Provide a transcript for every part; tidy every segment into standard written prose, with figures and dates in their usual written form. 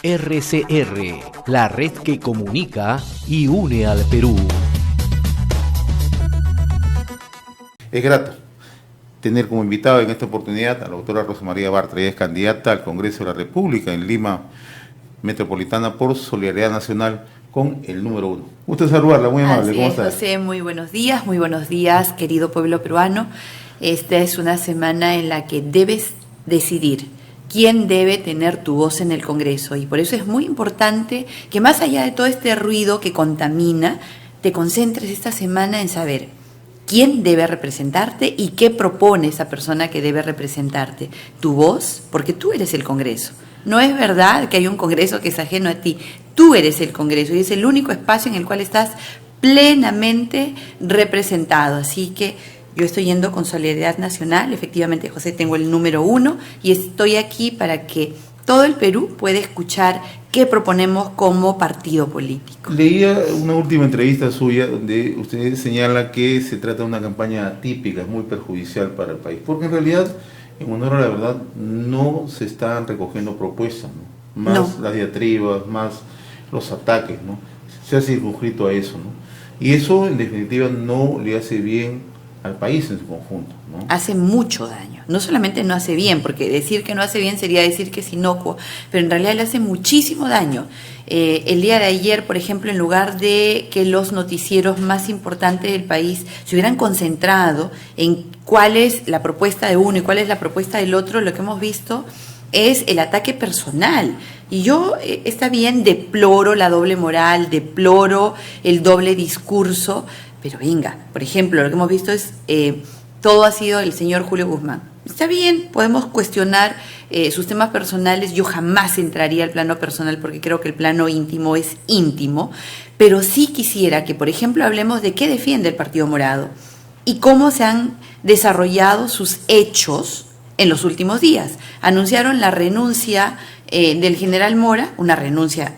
RCR, la red que comunica y une al Perú. Es grato tener como invitado en esta oportunidad a la doctora Rosa María Bartra. Ella es candidata al Congreso de la República en Lima Metropolitana por Solidaridad Nacional con el número 1. Gusto saludarla, muy amable. ¿Cómo estás? José, muy buenos días, querido pueblo peruano. Esta es una semana en la que debes decidir quién debe tener tu voz en el Congreso, y por eso es muy importante que, más allá de todo este ruido que contamina, te concentres esta semana en saber quién debe representarte y qué propone esa persona que debe representarte. Tu voz, porque tú eres el Congreso. No es verdad que hay un Congreso que es ajeno a ti. Tú eres el Congreso y es el único espacio en el cual estás plenamente representado. Así que yo estoy yendo con Solidaridad Nacional. Efectivamente, José, tengo el número 1 y estoy aquí para que todo el Perú pueda escuchar qué proponemos como partido político. Leía una última entrevista suya donde usted señala que se trata de una campaña atípica, muy perjudicial para el país, porque en realidad, en honor a la verdad, no se están recogiendo propuestas, ¿no? Más las diatribas, más los ataques, ¿no? Se ha circunscrito a eso, ¿no? Y eso, en definitiva, no le hace bien al país en su conjunto, ¿no? Hace mucho daño. No solamente no hace bien, porque decir que no hace bien sería decir que es inocuo, pero en realidad le hace muchísimo daño. El día de ayer, por ejemplo, en lugar de que los noticieros más importantes del país se hubieran concentrado en cuál es la propuesta de uno y cuál es la propuesta del otro, lo que hemos visto es el ataque personal. Y yo, está bien, deploro la doble moral, deploro el doble discurso, pero venga, por ejemplo, lo que hemos visto es, todo ha sido el señor Julio Guzmán. Está bien, podemos cuestionar sus temas personales. Yo jamás entraría al plano personal porque creo que el plano íntimo es íntimo, pero sí quisiera que, por ejemplo, hablemos de qué defiende el Partido Morado y cómo se han desarrollado sus hechos en los últimos días. Anunciaron la renuncia del general Mora, una renuncia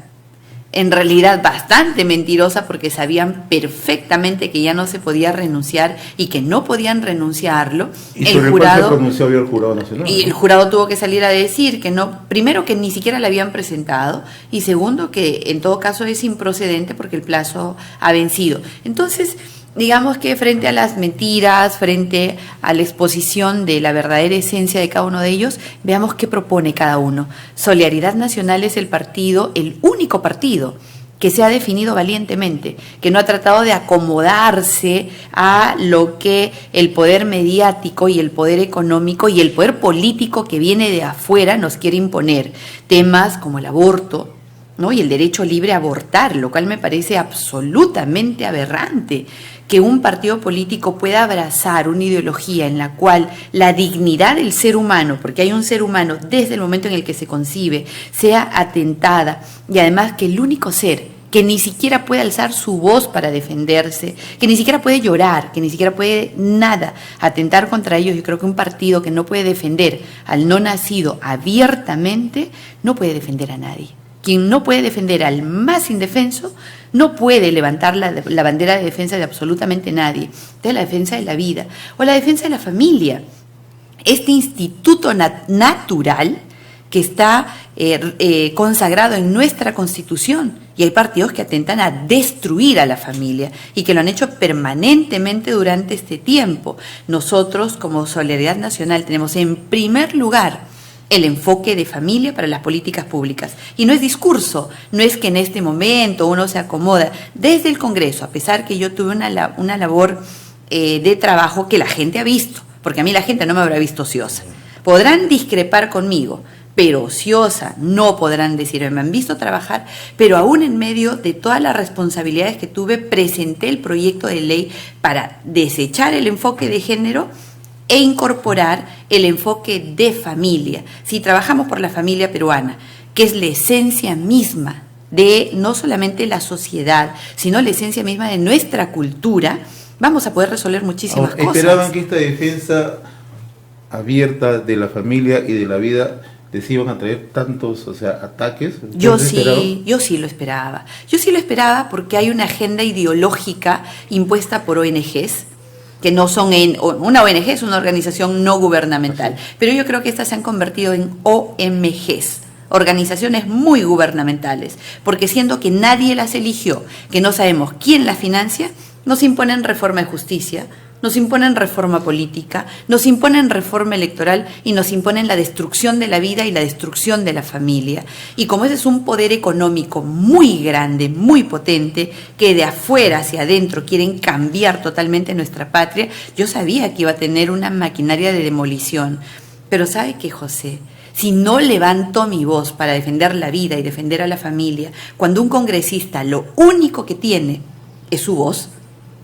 en realidad bastante mentirosa, porque sabían perfectamente que ya no se podía renunciar y que no podían renunciarlo. Y el jurado se pronunció el Jurado Nacional. Y el jurado tuvo que salir a decir que no, primero que ni siquiera la habían presentado, y segundo que en todo caso es improcedente porque el plazo ha vencido. Entonces, digamos que frente a las mentiras, frente a la exposición de la verdadera esencia de cada uno de ellos, veamos qué propone cada uno. Solidaridad Nacional es el partido, el único partido que se ha definido valientemente, que no ha tratado de acomodarse a lo que el poder mediático y el poder económico y el poder político que viene de afuera nos quiere imponer. Temas como el aborto, ¿no? Y el derecho libre a abortar, lo cual me parece absolutamente aberrante, que un partido político pueda abrazar una ideología en la cual la dignidad del ser humano, porque hay un ser humano desde el momento en el que se concibe, sea atentada, y además que el único ser que ni siquiera puede alzar su voz para defenderse, que ni siquiera puede llorar, que ni siquiera puede nada atentar contra ellos. Yo creo que un partido que no puede defender al no nacido abiertamente, no puede defender a nadie. Quien no puede defender al más indefenso no puede levantar la bandera de defensa de absolutamente nadie, de la defensa de la vida o la defensa de la familia. Este instituto natural que está consagrado en nuestra Constitución, y hay partidos que atentan a destruir a la familia y que lo han hecho permanentemente durante este tiempo. Nosotros, como Solidaridad Nacional, tenemos en primer lugar el enfoque de familia para las políticas públicas. Y no es discurso, no es que en este momento uno se acomoda. Desde el Congreso, a pesar que yo tuve una labor de trabajo que la gente ha visto, porque a mí la gente no me habrá visto ociosa. Podrán discrepar conmigo, pero ociosa no podrán decir, me han visto trabajar, pero aún en medio de todas las responsabilidades que tuve, presenté el proyecto de ley para desechar el enfoque de género e incorporar el enfoque de familia. Si trabajamos por la familia peruana, que es la esencia misma de no solamente la sociedad, sino la esencia misma de nuestra cultura, vamos a poder resolver muchísimas cosas. ¿Esperaban que esta defensa abierta de la familia y de la vida les iban a traer tantos, ataques? Yo sí lo esperaba. Yo sí lo esperaba porque hay una agenda ideológica impuesta por ONGs, que no son una ONG es una organización no gubernamental, pero yo creo que estas se han convertido en OMGs, organizaciones muy gubernamentales, porque siendo que nadie las eligió, que no sabemos quién las financia, nos imponen reforma de justicia, nos imponen reforma política, nos imponen reforma electoral y nos imponen la destrucción de la vida y la destrucción de la familia. Y como ese es un poder económico muy grande, muy potente, que de afuera hacia adentro quieren cambiar totalmente nuestra patria, yo sabía que iba a tener una maquinaria de demolición. Pero ¿sabe qué, José? Si no levanto mi voz para defender la vida y defender a la familia, cuando un congresista lo único que tiene es su voz,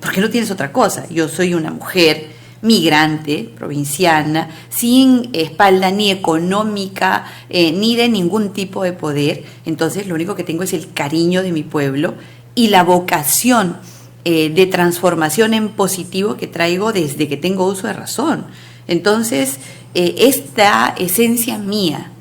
porque no tienes otra cosa. Yo soy una mujer migrante, provinciana, sin espalda ni económica, ni de ningún tipo de poder. Entonces lo único que tengo es el cariño de mi pueblo y la vocación de transformación en positivo que traigo desde que tengo uso de razón. Entonces, esta esencia mía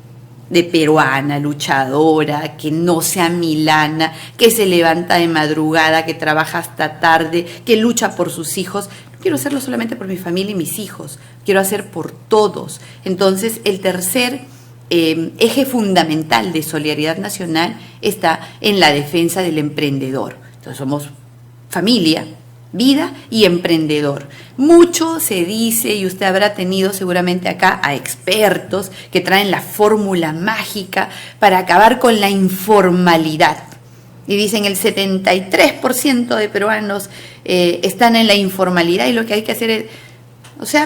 de peruana, luchadora, que no sea milana, que se levanta de madrugada, que trabaja hasta tarde, que lucha por sus hijos. No quiero hacerlo solamente por mi familia y mis hijos, quiero hacer por todos. Entonces, el tercer eje fundamental de Solidaridad Nacional está en la defensa del emprendedor. Entonces, somos familia, vida y emprendedor. Mucho se dice, y usted habrá tenido seguramente acá a expertos que traen la fórmula mágica para acabar con la informalidad. Y dicen el 73% de peruanos están en la informalidad y lo que hay que hacer es,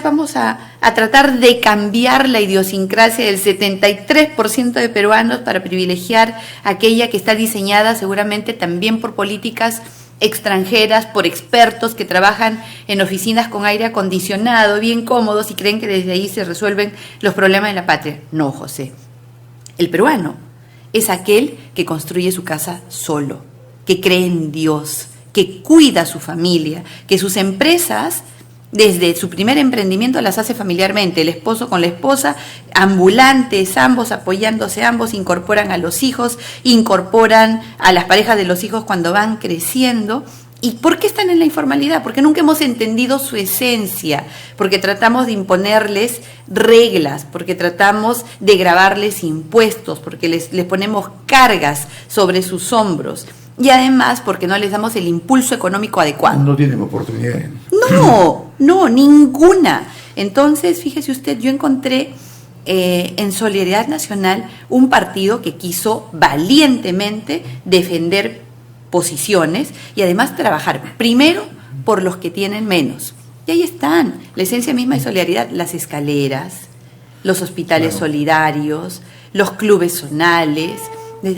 vamos a tratar de cambiar la idiosincrasia del 73% de peruanos para privilegiar aquella que está diseñada seguramente también por políticas extranjeras, por expertos que trabajan en oficinas con aire acondicionado, bien cómodos, y creen que desde ahí se resuelven los problemas de la patria. No, José. El peruano es aquel que construye su casa solo, que cree en Dios, que cuida a su familia, que sus empresas, desde su primer emprendimiento, las hace familiarmente, el esposo con la esposa, ambulantes, ambos apoyándose, ambos incorporan a los hijos, incorporan a las parejas de los hijos cuando van creciendo. ¿Y por qué están en la informalidad? Porque nunca hemos entendido su esencia, porque tratamos de imponerles reglas, porque tratamos de gravarles impuestos, porque les ponemos cargas sobre sus hombros. Y además porque no les damos el impulso económico adecuado. No tienen oportunidad. No, ninguna. Entonces, fíjese usted, yo encontré en Solidaridad Nacional un partido que quiso valientemente defender posiciones y además trabajar primero por los que tienen menos. Y ahí están, la esencia misma de Solidaridad, las escaleras, los hospitales solidarios, los clubes zonales.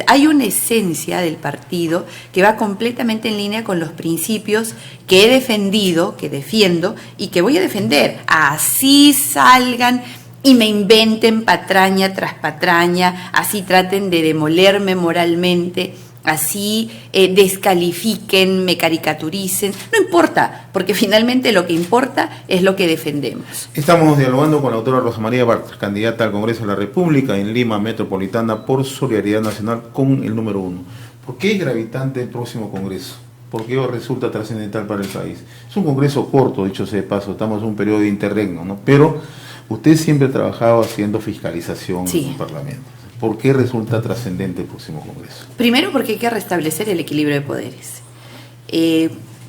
Hay una esencia del partido que va completamente en línea con los principios que he defendido, que defiendo y que voy a defender. Así salgan y me inventen patraña tras patraña, así traten de demolerme moralmente, así descalifiquen, me caricaturicen, no importa, porque finalmente lo que importa es lo que defendemos. Estamos dialogando con la doctora Rosa María Bartra, candidata al Congreso de la República en Lima Metropolitana por Solidaridad Nacional con el número 1. ¿Por qué es gravitante el próximo Congreso? ¿Por qué resulta trascendental para el país? Es un Congreso corto, dicho sea de paso, estamos en un periodo de interregno, ¿no? Pero usted siempre ha trabajado haciendo fiscalización en el Parlamento. ¿Por qué resulta trascendente el próximo Congreso? Primero porque hay que restablecer el equilibrio de poderes.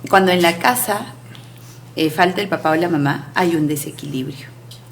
Cuando en la casa falta el papá o la mamá, hay un desequilibrio.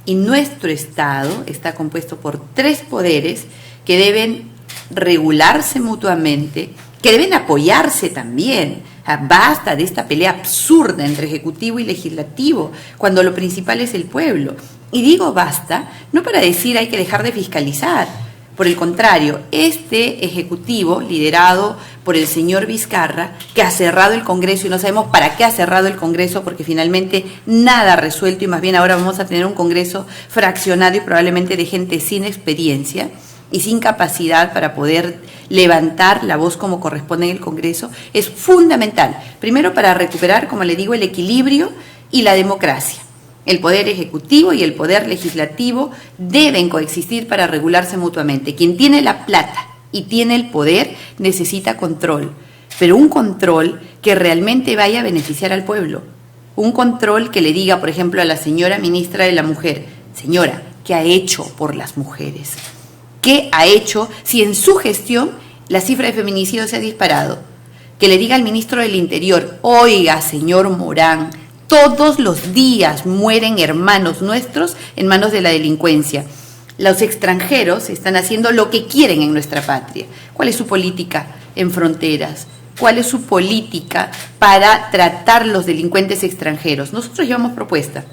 Y nuestro Estado está compuesto por 3 poderes que deben regularse mutuamente, que deben apoyarse también. Basta de esta pelea absurda entre Ejecutivo y Legislativo, cuando lo principal es el pueblo. Y digo basta, no para decir hay que dejar de fiscalizar. Por el contrario, este Ejecutivo, liderado por el señor Vizcarra, que ha cerrado el Congreso, y no sabemos para qué ha cerrado el Congreso, porque finalmente nada ha resuelto, y más bien ahora vamos a tener un Congreso fraccionado y probablemente de gente sin experiencia y sin capacidad para poder levantar la voz como corresponde en el Congreso, es fundamental. Primero, para recuperar, como le digo, el equilibrio y la democracia. El poder ejecutivo y el poder legislativo deben coexistir para regularse mutuamente. Quien tiene la plata y tiene el poder necesita control, pero un control que realmente vaya a beneficiar al pueblo. Un control que le diga, por ejemplo, a la señora ministra de la Mujer: señora, ¿qué ha hecho por las mujeres? ¿Qué ha hecho si en su gestión la cifra de feminicidios se ha disparado? Que le diga al ministro del Interior: oiga, señor Morán, todos los días mueren hermanos nuestros en manos de la delincuencia. Los extranjeros están haciendo lo que quieren en nuestra patria. ¿Cuál es su política en fronteras? ¿Cuál es su política para tratar los delincuentes extranjeros? Nosotros llevamos propuesta.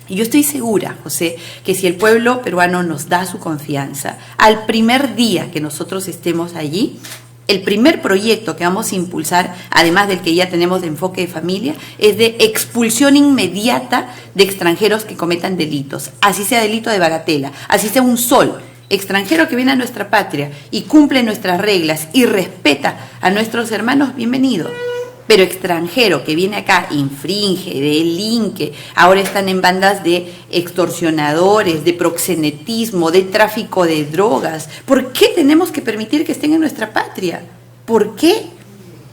Y yo estoy segura, José, que si el pueblo peruano nos da su confianza, al primer día que nosotros estemos allí, el primer proyecto que vamos a impulsar, además del que ya tenemos de enfoque de familia, es de expulsión inmediata de extranjeros que cometan delitos, así sea delito de bagatela, así sea un sol. Extranjero que viene a nuestra patria y cumple nuestras reglas y respeta a nuestros hermanos, bienvenido. Pero extranjero que viene acá, infringe, delinque, ahora están en bandas de extorsionadores, de proxenetismo, de tráfico de drogas. ¿Por qué tenemos que permitir que estén en nuestra patria? ¿Por qué?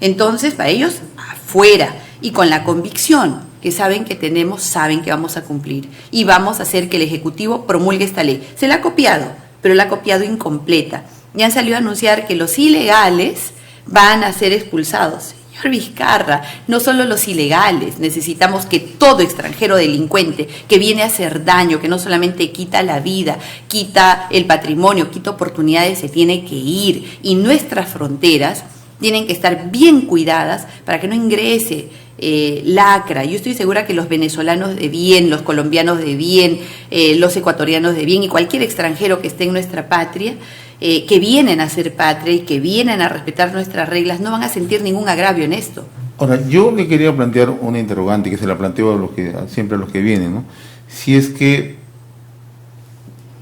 Entonces, para ellos, afuera, y con la convicción que saben que tenemos, saben que vamos a cumplir. Y vamos a hacer que el Ejecutivo promulgue esta ley. Se la ha copiado, pero la ha copiado incompleta. Ya han salido a anunciar que los ilegales van a ser expulsados. Señor Vizcarra, no solo los ilegales, necesitamos que todo extranjero delincuente que viene a hacer daño, que no solamente quita la vida, quita el patrimonio, quita oportunidades, se tiene que ir. Y nuestras fronteras tienen que estar bien cuidadas para que no ingrese lacra. Yo estoy segura que los venezolanos de bien, los colombianos de bien, los ecuatorianos de bien y cualquier extranjero que esté en nuestra patria, que vienen a ser patria y que vienen a respetar nuestras reglas, no van a sentir ningún agravio en esto. Ahora, yo le quería plantear una interrogante que se la planteo siempre a los que vienen, ¿no? Si es que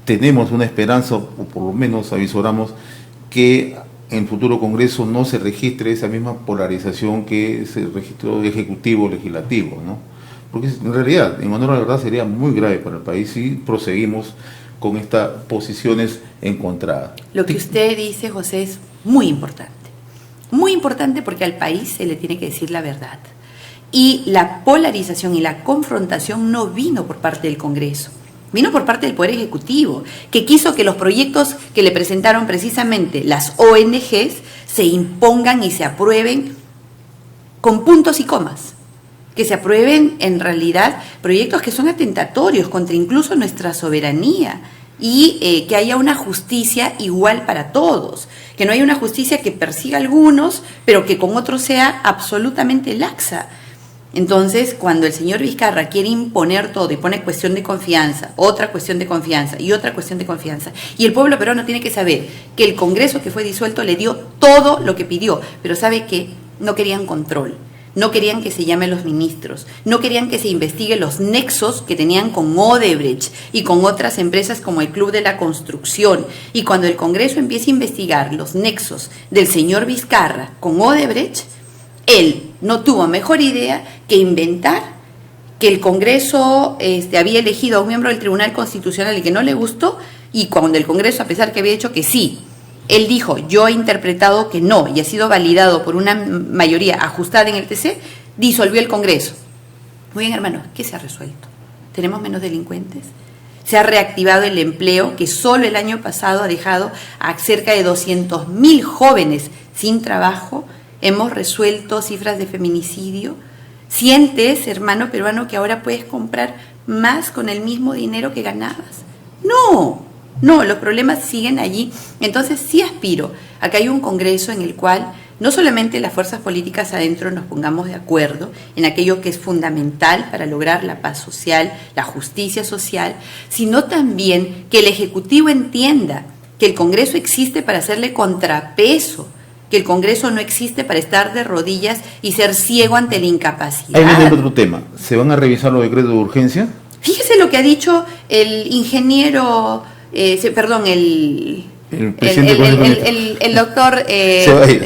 tenemos una esperanza, o por lo menos avisoramos, que en el futuro Congreso no se registre esa misma polarización que se registró ejecutivo-legislativo, ¿no? Porque en realidad, en honor a la verdad, sería muy grave para el país si proseguimos con estas posiciones encontradas. Lo que usted dice, José, es muy importante. Muy importante porque al país se le tiene que decir la verdad. Y la polarización y la confrontación no vino por parte del Congreso. Vino por parte del Poder Ejecutivo, que quiso que los proyectos que le presentaron precisamente las ONGs se impongan y se aprueben con puntos y comas. Que se aprueben en realidad proyectos que son atentatorios contra incluso nuestra soberanía y que haya una justicia igual para todos. Que no haya una justicia que persiga a algunos, pero que con otros sea absolutamente laxa. Entonces, cuando el señor Vizcarra quiere imponer todo y pone cuestión de confianza, otra cuestión de confianza y otra cuestión de confianza, y el pueblo peruano tiene que saber que el Congreso que fue disuelto le dio todo lo que pidió, pero sabe que no querían control, no querían que se llamen los ministros, no querían que se investigue los nexos que tenían con Odebrecht y con otras empresas como el Club de la Construcción, y cuando el Congreso empiece a investigar los nexos del señor Vizcarra con Odebrecht, él no tuvo mejor idea que inventar que el Congreso había elegido a un miembro del Tribunal Constitucional y que no le gustó, y cuando el Congreso, a pesar que había dicho que sí, él dijo: yo he interpretado que no, y ha sido validado por una mayoría ajustada en el TC, disolvió el Congreso. Muy bien, hermanos, ¿qué se ha resuelto? ¿Tenemos menos delincuentes? Se ha reactivado el empleo, que solo el año pasado ha dejado a cerca de 200.000 jóvenes sin trabajo. Hemos resuelto cifras de feminicidio. ¿Sientes, hermano peruano, que ahora puedes comprar más con el mismo dinero que ganabas? No, los problemas siguen allí. Entonces sí aspiro a que haya un Congreso en el cual no solamente las fuerzas políticas adentro nos pongamos de acuerdo en aquello que es fundamental para lograr la paz social, la justicia social, sino también que el Ejecutivo entienda que el Congreso existe para hacerle contrapeso, que el Congreso no existe para estar de rodillas y ser ciego ante la incapacidad. Ahí viene otro tema. ¿Se van a revisar los decretos de urgencia? Fíjese lo que ha dicho el ingeniero, el doctor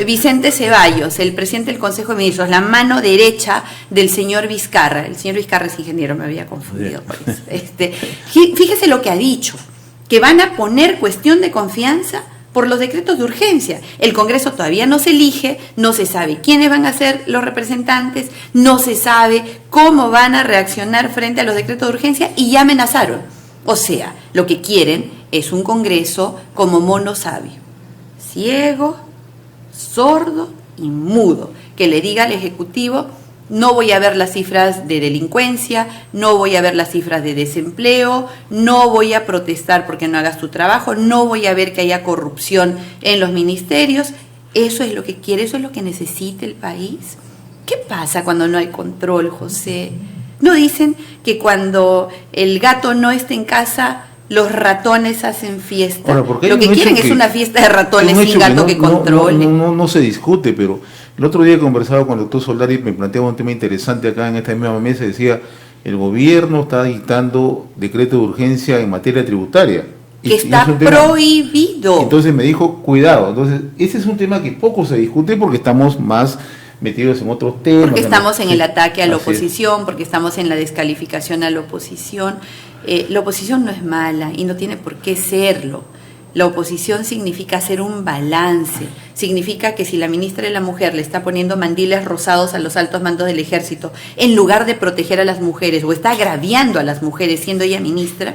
Vicente Ceballos, el presidente del Consejo de Ministros, la mano derecha del señor Vizcarra. El señor Vizcarra es ingeniero, me había confundido por eso. Fíjese lo que ha dicho, que van a poner cuestión de confianza por los decretos de urgencia. El Congreso todavía no se elige, no se sabe quiénes van a ser los representantes, no se sabe cómo van a reaccionar frente a los decretos de urgencia y ya amenazaron. O sea, lo que quieren es un Congreso como mono sabio, ciego, sordo y mudo, que le diga al Ejecutivo: no voy a ver las cifras de delincuencia, no voy a ver las cifras de desempleo, no voy a protestar porque no hagas tu trabajo, no voy a ver que haya corrupción en los ministerios. Eso es lo que quiere, eso es lo que necesita el país. ¿Qué pasa cuando no hay control, José? ¿No dicen que cuando el gato no está en casa, los ratones hacen fiesta? Ahora, porque lo que quieren es una fiesta de ratones sin gato que controle. No se discute, pero el otro día conversaba con el doctor Solari y me planteaba un tema interesante acá en esta misma mesa. Decía: el gobierno está dictando decreto de urgencia en materia tributaria. Que está prohibido. Entonces me dijo: cuidado. Entonces, ese es un tema que poco se discute porque estamos más metidos en otros temas. Porque estamos en el ataque a la oposición, porque estamos en la descalificación a la oposición. La oposición no es mala y no tiene por qué serlo. La oposición significa hacer un balance, significa que si la ministra de la Mujer le está poniendo mandiles rosados a los altos mandos del ejército, en lugar de proteger a las mujeres, o está agraviando a las mujeres siendo ella ministra,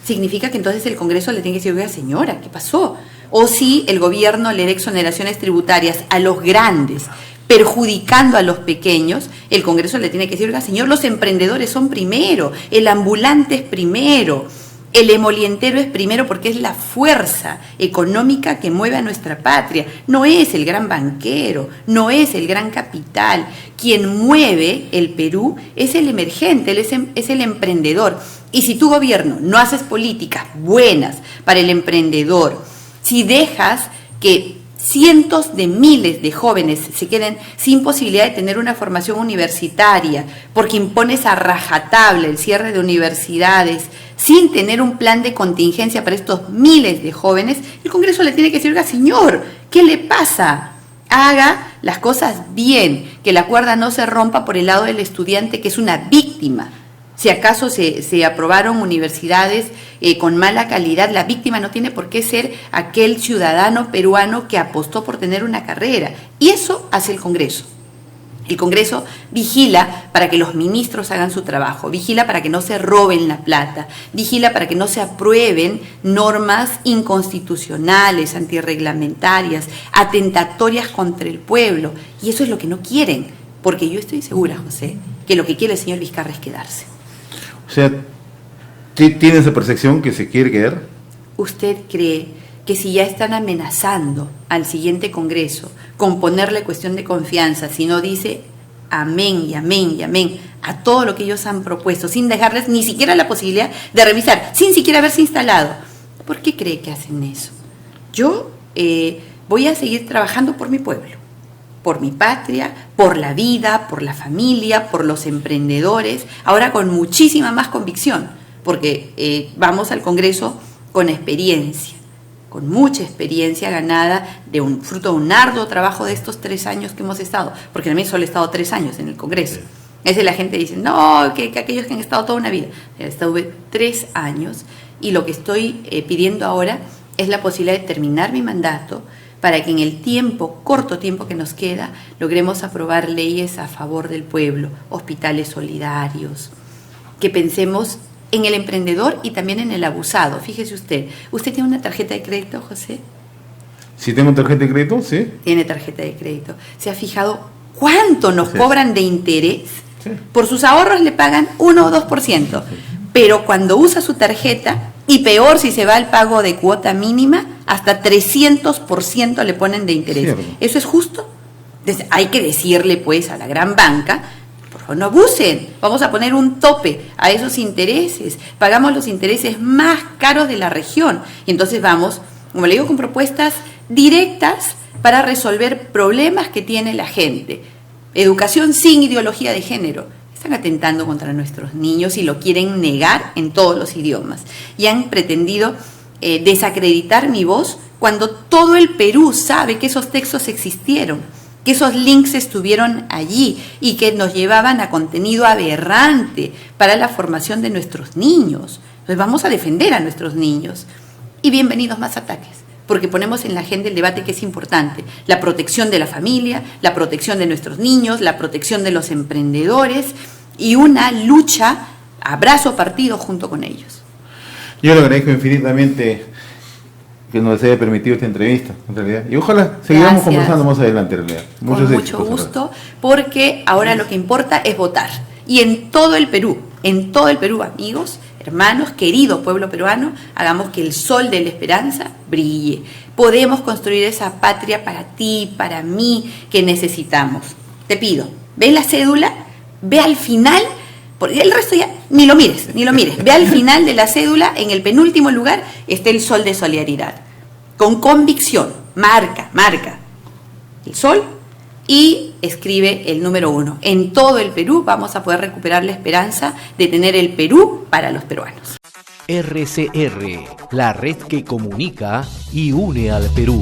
significa que entonces el Congreso le tiene que decir: oiga, señora, ¿qué pasó? O si el gobierno le da exoneraciones tributarias a los grandes, perjudicando a los pequeños, el Congreso le tiene que decir: oiga, señor, los emprendedores son primero, el ambulante es primero, el emolientero es primero, porque es la fuerza económica que mueve a nuestra patria. No es el gran banquero, no es el gran capital. Quien mueve el Perú es el emergente, es el emprendedor. Y si tu gobierno no haces políticas buenas para el emprendedor, si dejas que cientos de miles de jóvenes se queden sin posibilidad de tener una formación universitaria, porque impones a rajatabla el cierre de universidades, sin tener un plan de contingencia para estos miles de jóvenes, el Congreso le tiene que decir: oiga, señor, ¿qué le pasa? Haga las cosas bien, que la cuerda no se rompa por el lado del estudiante, que es una víctima. Si acaso se aprobaron universidades con mala calidad, la víctima no tiene por qué ser aquel ciudadano peruano que apostó por tener una carrera. Y eso hace el Congreso. El Congreso vigila para que los ministros hagan su trabajo, vigila para que no se roben la plata, vigila para que no se aprueben normas inconstitucionales, antirreglamentarias, atentatorias contra el pueblo. Y eso es lo que no quieren, porque yo estoy segura, José, que lo que quiere el señor Vizcarra es quedarse. O sea, ¿tiene esa percepción que se quiere quedar? ¿Usted cree que si ya están amenazando al siguiente Congreso con ponerle cuestión de confianza, si no dice amén y amén y amén a todo lo que ellos han propuesto, sin dejarles ni siquiera la posibilidad de revisar, sin siquiera haberse instalado, por qué cree que hacen eso? Yo voy a seguir trabajando por mi pueblo, por mi patria, por la vida, por la familia, por los emprendedores, ahora con muchísima más convicción, porque vamos al Congreso con experiencia, con mucha experiencia ganada de fruto de un arduo trabajo de estos 3 años que hemos estado, porque también solo he estado 3 años en el Congreso. A veces la gente dice: no, que aquellos que han estado toda una vida. Estuve 3 años y lo que estoy pidiendo ahora es la posibilidad de terminar mi mandato para que en el corto tiempo que nos queda, logremos aprobar leyes a favor del pueblo, hospitales solidarios, que pensemos en el emprendedor y también en el abusado. Fíjese usted tiene una tarjeta de crédito, José. ¿Sí tengo tarjeta de crédito? Sí. Tiene tarjeta de crédito. ¿Se ha fijado cuánto nos cobran de interés? Sí. Por sus ahorros le pagan 1 o 2%, pero cuando usa su tarjeta, y peor si se va al pago de cuota mínima, hasta 300% le ponen de interés. Cierto. ¿Eso es justo? Entonces, hay que decirle pues a la gran banca: por favor, no abusen, vamos a poner un tope a esos intereses, pagamos los intereses más caros de la región, y entonces vamos, como le digo, con propuestas directas para resolver problemas que tiene la gente. Educación sin ideología de género. Están atentando contra nuestros niños y lo quieren negar en todos los idiomas, y han pretendido desacreditar mi voz cuando todo el Perú sabe que esos textos existieron, que esos links estuvieron allí y que nos llevaban a contenido aberrante para la formación de nuestros niños. Entonces vamos a defender a nuestros niños. Y bienvenidos más ataques, porque ponemos en la agenda el debate que es importante: la protección de la familia, la protección de nuestros niños, la protección de los emprendedores y una lucha a brazo partido junto con ellos. Yo le agradezco infinitamente que nos haya permitido esta entrevista, en realidad. Y ojalá sigamos conversando más adelante, en realidad. Con mucho gusto, porque ahora lo que importa es votar. Y en todo el Perú, amigos, hermanos, querido pueblo peruano, hagamos que el sol de la esperanza brille. Podemos construir esa patria para ti, para mí, que necesitamos. Te pido, ve la cédula, ve al final, porque el resto ya ni lo mires. Ve al final de la cédula, en el penúltimo lugar, está el sol de solidaridad. Con convicción, marca el sol y escribe el número 1. En todo el Perú vamos a poder recuperar la esperanza de tener el Perú para los peruanos. RCR, la red que comunica y une al Perú.